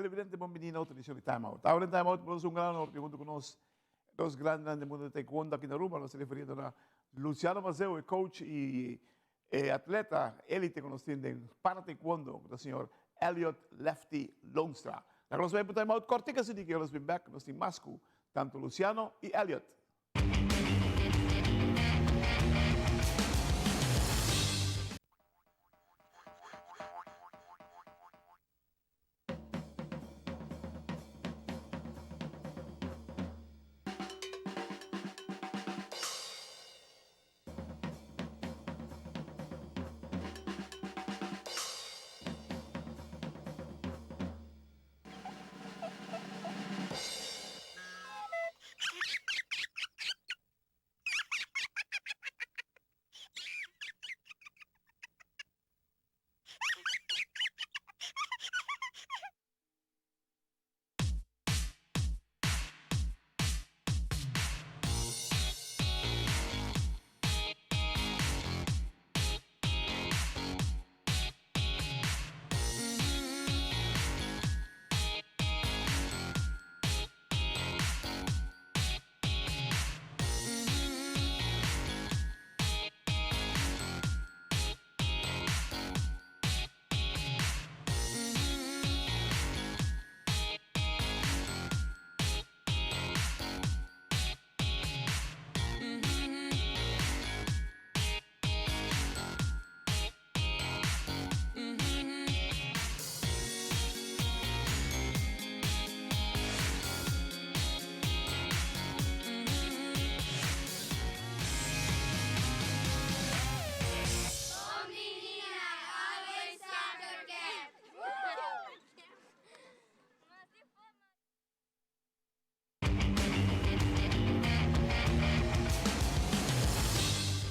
televidente, buonvenire a edizione di Time Out. Ahora en Time Out tenemos un gran honor que junto con dos grandes del mundo de taekwondo aquí en Aruba, nos refiriendo a Luciano Mazeu, el coach y atleta élite con los tienden para taekwondo, el señor Elliot Lefty Loenstra. La que nos ve por Time Out cortica, así que los ven back, nos tienen mascu, tanto Luciano y Elliot.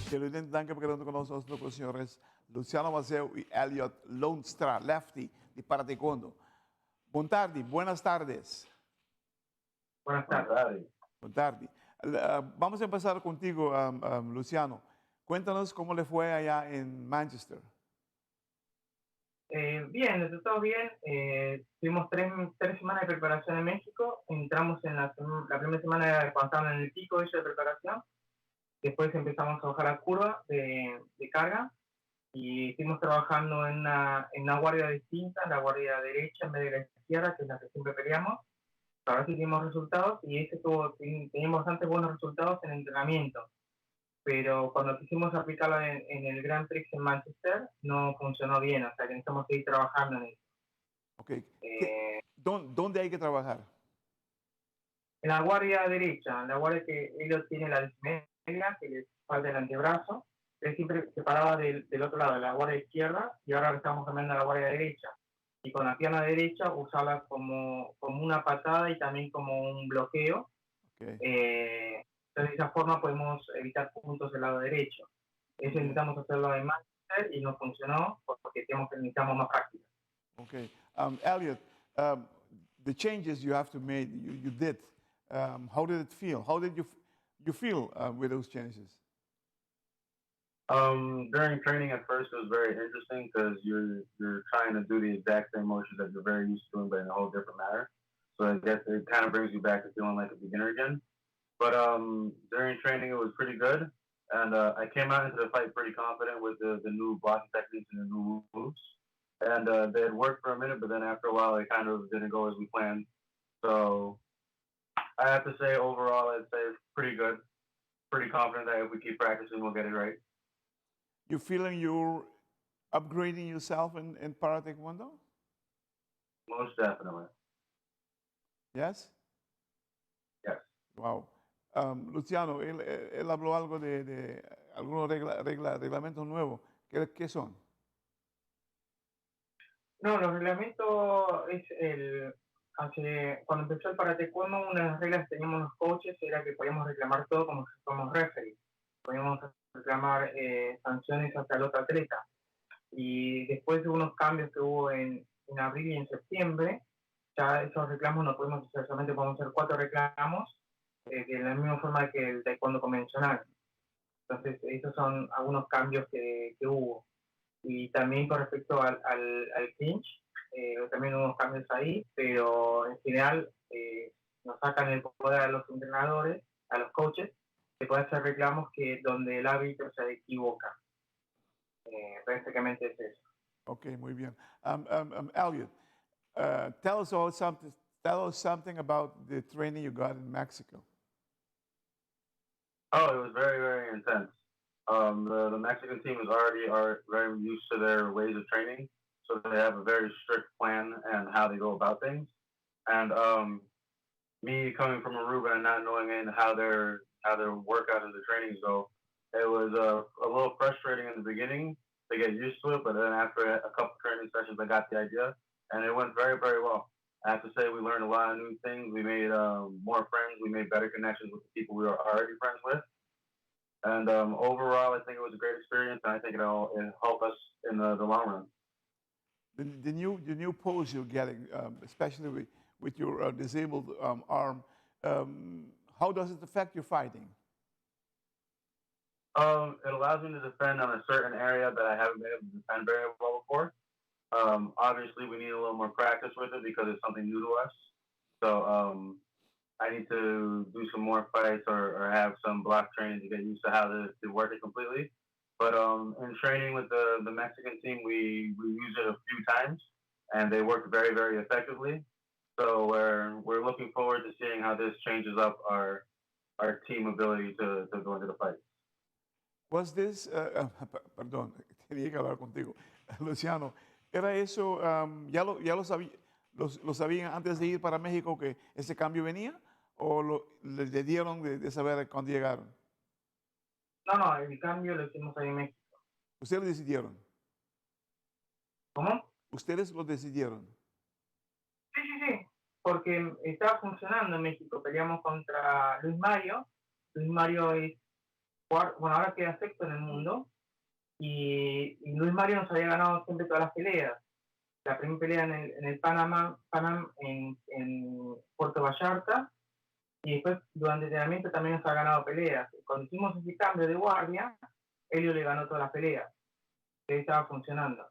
Televidente, danke por quedando con nosotros, los señores Luciano Mazeu y Elliot Loenstra, Lefty, de para taekwondo. Buenas tardes. Buenas tardes. Buenas tardes. Vamos a empezar contigo, Luciano. Cuéntanos cómo le fue allá en Manchester. Bien, todo bien. Tuvimos tres semanas de preparación en México. Entramos en la primera semana cuando estaban en el pico de preparación. Después empezamos a bajar la curva de carga y estuvimos trabajando en una guardia distinta, en la guardia derecha en vez de la izquierda, que es la que siempre peleamos. Ahora sí tuvimos resultados y teníamos bastante buenos resultados en entrenamiento. Pero cuando quisimos aplicarlo en el Grand Prix en Manchester, no funcionó bien, o sea que necesitamos seguir trabajando en eso. Okay. ¿Dónde hay que trabajar? En la guardia derecha, en la guardia que ellos tienen la dismedia, que les falta el antebrazo, él siempre se paraba del otro lado, de la guardia izquierda, y ahora estamos cambiando a la guardia derecha. Y con la pierna derecha usarla como una patada y también como un bloqueo. Okay. Entonces de esa forma podemos evitar puntos del lado derecho. Eso intentamos hacerlo en Manchester y no funcionó porque necesitamos más práctica. Okay. Elliot, the changes you have to make, you did, how did it feel? How did you feel with those changes? During training at first, it was very interesting because you're trying to do the exact same motions that you're very used to doing, but in a whole different manner. So I guess it kind of brings you back to feeling like a beginner again. But during training, it was pretty good, and I came out into the fight pretty confident with the new blocking techniques and the new moves. And they had worked for a minute, but then after a while, it kind of didn't go as we planned. So I have to say, overall, I'd say it's pretty good. Pretty confident that if we keep practicing, we'll get it right. You feeling you're upgrading yourself in para taekwondo? Most definitely. Yes? Yes. Wow. Luciano, él habló algo de algunos reglamentos nuevos. ¿Qué son? No, los reglamentos cuando empezó el para taekwondo, una de las reglas que teníamos los coaches era que podíamos reclamar todo como si fuéramos referee. Podíamos reclamar sanciones hasta el otro atleta. Y después de unos cambios que hubo en abril y en septiembre, ya esos reclamos no podemos hacer, solamente podemos hacer 4 reclamos, de la misma forma que el taekwondo convencional. Entonces, esos son algunos cambios que hubo. Y también con respecto al clinch, también hubo cambios ahí, pero en general nos sacan el poder a los entrenadores, a los coaches, de poder hacer reclamos que donde el árbitro se equivoca. Básicamente es eso. Okay, muy bien. Elliot, tell us something about the training you got in Mexico. Oh, it was very, very intense. The Mexican team is already are very used to their ways of training, so they have a very strict plan and how they go about things. And me coming from Aruba and not knowing how their workout and the trainings go, it was a little frustrating in the beginning to get used to it. But then after a couple training sessions, I got the idea, and it went very, very well. I have to say, we learned a lot of new things. We made more friends. We made better connections with the people we were already friends with. And overall, I think it was a great experience, and I think it'll help us in the long run. The new pose you're getting, especially with your disabled arm, how does it affect your fighting? It allows me to defend on a certain area that I haven't been able to defend very well before. Obviously, we need a little more practice with it because it's something new to us. So I need to do some more fights or have some block training to get used to how to work it completely. But in training with the Mexican team, we used it a few times, and they worked very, very effectively. So we're looking forward to seeing how this changes up our team ability to go into the fight. Was this, perdón, tenía que hablar contigo, Luciano, ¿era eso, ya lo sabían antes de ir para México que ese cambio venía o le dieron de saber cuando llegaron? No, el cambio lo hicimos ahí en México. ¿Ustedes lo decidieron? ¿Cómo? ¿Ustedes lo decidieron? Sí, porque estaba funcionando en México. Peleamos contra Luis Mario. Luis Mario es bueno, ahora queda sexto en el mundo. Y Luis Mario nos había ganado siempre todas las peleas. La primera pelea en el Panam en Puerto Vallarta. Y después, durante el entrenamiento, también nos ha ganado peleas. Cuando hicimos ese cambio de guardia, Helio le ganó todas las peleas. Él estaba funcionando.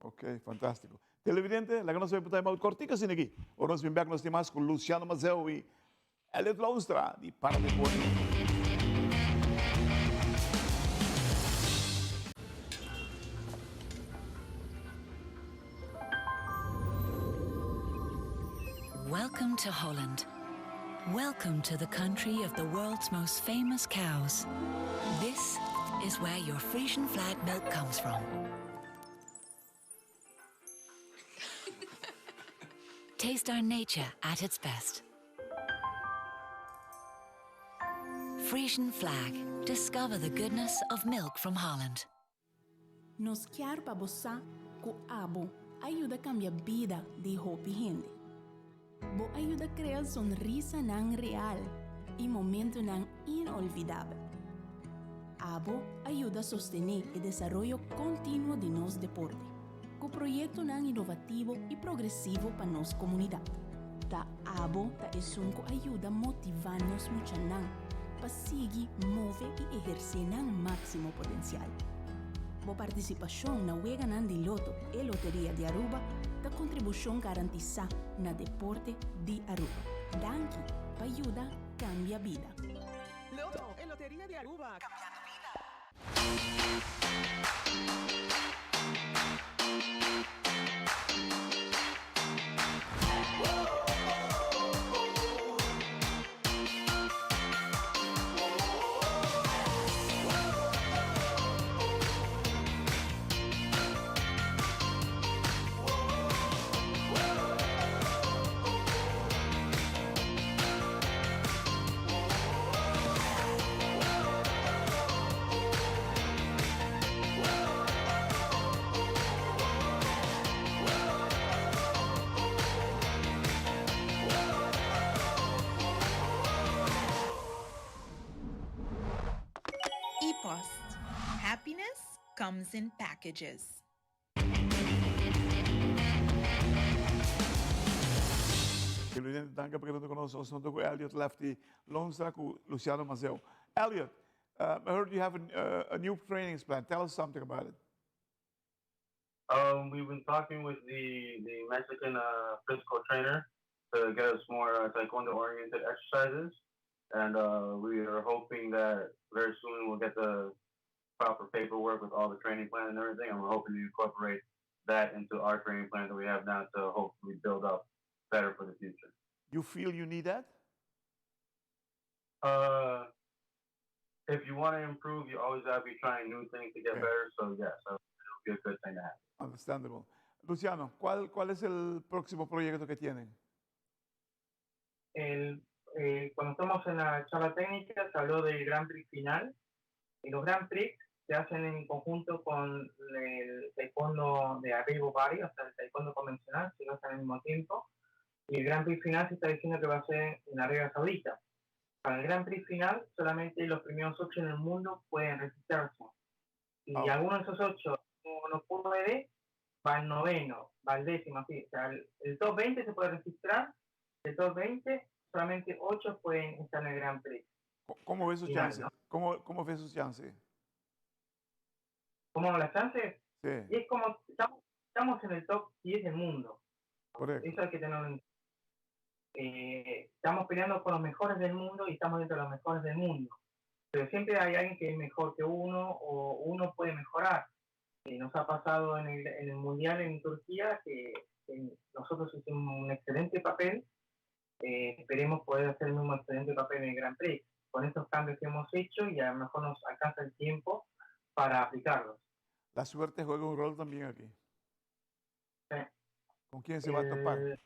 Ok, fantástico. Televidente, la nossa reportagem cortica assim aqui. O nosso bem nós temos com Luciano Mazel e Elliot Lonstra, de Paradeporte. Welcome to Holland. Welcome to the country of the world's most famous cows. This is where your Frisian flag milk comes from. Taste our nature at its best. Frisian flag. Discover the goodness of milk from Holland. Nos quer babosa ku abo ayuda a cambiar vida de hopi gente. Bo ayuda a crear sonrisa nan real y momento nan inolvidable. Abo ayuda a sostener el desarrollo continuo de nos deporte, con proyecto nan innovativo y progresivo para nos comunidad. Ta abo ta esunco ayuda a motivarnos mucho nan, para seguir, mover y ejercer nan máximo potencial. Bo participación na Wega nan de Loto e Loteria de Aruba da contribuição garantizada na deporte de Aruba. Danke, para ayuda cambia vida. Loto e Loteria de Aruba. Cambiando ePost. Happiness comes in packages. Televidente, danke por que conosco. Nós estamos com Elliot Lefty Lonstra com Luciano Mazel. Elliot, I heard you have a new training plan. Tell us something about it. We've been talking with the Mexican physical trainer to get us more taekwondo-oriented exercises, and we are hoping that very soon we'll get the proper paperwork with all the training plan and everything, and we're hoping to incorporate that into our training plan that we have now to hopefully build up better for the future. You feel you need that? If you want to improve, you always have to be trying new things to get better. So yes, it'll be a good thing to have. Understandable. Luciano, ¿cuál es el próximo proyecto que tienen? Cuando estamos en la charla técnica se habló del Grand Prix final. Y los Grand Prix se hacen en conjunto con el taekwondo de arriba body, o sea, el taekwondo convencional, se lo hacen al mismo tiempo. Y el Grand Prix final se está diciendo que va a ser en Arabia Saudita. Para el Grand Prix final, solamente los primeros 8 en el mundo pueden registrarse. Y alguno de esos 8 no puede, va al noveno, va al décimo, así. O sea, el top 20 se puede registrar, el top 20, solamente 8 pueden estar en el Grand Prix. ¿Cómo ves sus Final, chances? ¿no? ¿Cómo ves sus chances? ¿Cómo las chances? Sí, Y es como, estamos en el top 10 del mundo. correcto. Eso hay que tenerlo en cuenta. Estamos peleando con los mejores del mundo y estamos dentro de los mejores del mundo. Pero siempre hay alguien que es mejor que uno o uno puede mejorar. Nos ha pasado en el Mundial en Turquía que nosotros hicimos un excelente papel. Esperemos poder hacer el mismo excelente papel en el Grand Prix con estos cambios que hemos hecho y a lo mejor nos alcanza el tiempo para aplicarlos. La suerte juega un rol también aquí. Sí. ¿Con quién se va a topar?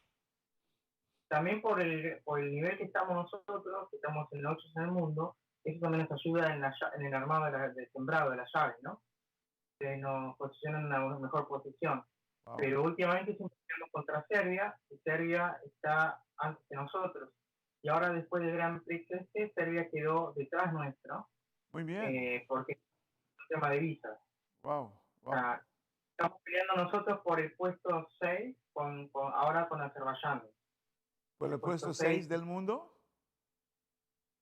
También por el nivel que estamos nosotros, que estamos en los 8 en el mundo, eso también nos ayuda en el armado del sembrado de las llaves, ¿no? Que nos posiciona en una mejor posición. Wow. Pero últimamente siempre peleamos contra Serbia, y Serbia está antes que nosotros. Y ahora después del Grand Prix Serbia quedó detrás nuestro, Muy bien. porque es un tema de visas. Wow. Estamos peleando nosotros por el puesto 6 ahora con Azerbaiyán. ¿Por el puesto 6 del mundo?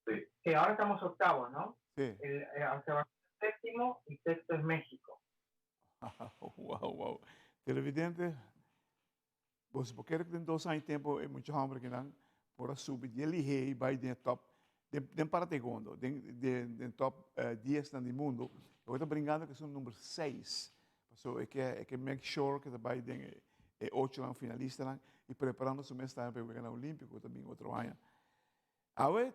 Sí, ahora estamos octavos, ¿no? Sí. Azerbaiyán es séptimo y sexto es México. Wow. Televidente, você porque tem 2 anos de tempo e muitos homens que não por subir e ele vai dentro top de para segundo, de top 10 no mundo. Eu estou brincando que são número 6. So, é que make sure que vai de 8 lá finalista lá e preparando o mês para o ganhar olímpico também outro ano. Agora,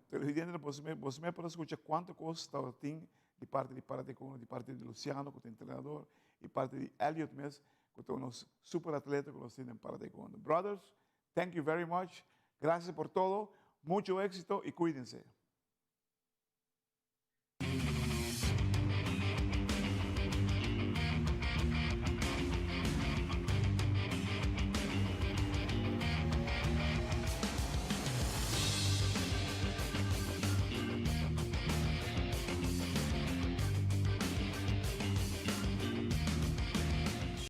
televidente, você me pode escutar quanto custa o time de parte de Paratecono, de parte de Luciano, que é treinador, e parte de Elliot mesmo, que é um super atleta que nós temos em Paratecono. Brothers, thank you very much. Gracias por todo. Mucho éxito y cuídense.